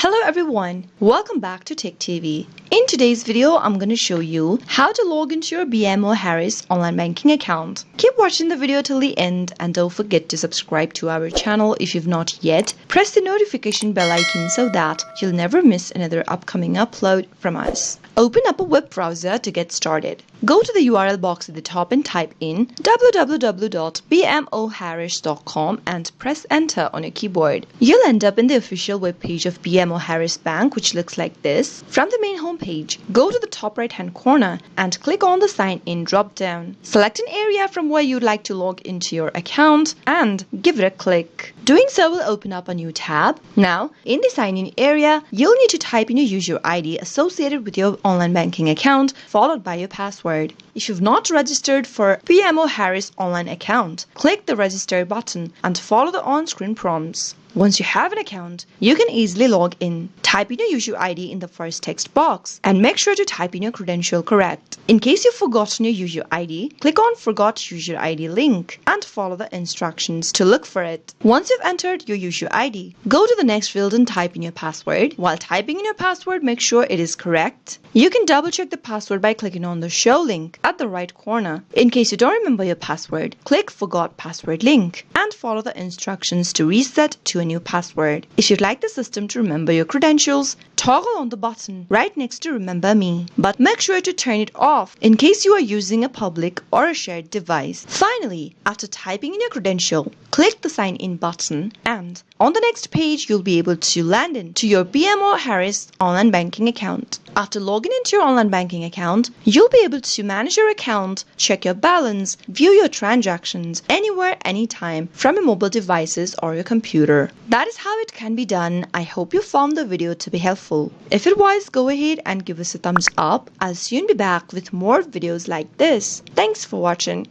Hello everyone, welcome back to Tech TV. In today's video, I'm going to show you how to log into your BMO Harris online banking account. Keep watching the video till the end and don't forget to subscribe to our channel if you've not yet. Press the notification bell icon so that you'll never miss another upcoming upload from us. Open up a web browser to get started. Go to the URL box at the top and type in www.bmoharris.com and press enter on your keyboard. You'll end up in the official web page of BMO Harris Bank, which looks like this. From the main home page, go to the top right hand corner and click on the sign in drop down. Select an area from where you'd like to log into your account and give it a click. Doing so will open up a new tab. Now, in the sign in area, you'll need to type in your user ID associated with your online banking account, followed by your password. If you've not registered for BMO Harris online account, click the register button and follow the on-screen prompts. Once you have an account, you can easily log in. Type in your user ID in the first text box and make sure to type in your credential correct. In case you've forgotten your user ID, click on Forgot User ID link and follow the instructions to look for it. Once you've entered your user ID, go to the next field and type in your password. While typing in your password, make sure it is correct. You can double check the password by clicking on the Show link at the right corner. In case you don't remember your password, click Forgot Password link and follow the instructions to reset to a new password. If you'd like the system to remember your credentials, toggle on the button right next to Remember Me, but make sure to turn it off in case you are using a public or a shared device. Finally, after typing in your credential, click the Sign In button and on the next page, you'll be able to land into your BMO Harris online banking account. After logging into your online banking account, you'll be able to manage your account, check your balance, view your transactions anywhere, anytime from your mobile devices or your computer. That is how it can be done. I hope you found the video to be helpful. If it was, go ahead and give us a thumbs up. I'll soon be back with more videos like this. Thanks for watching.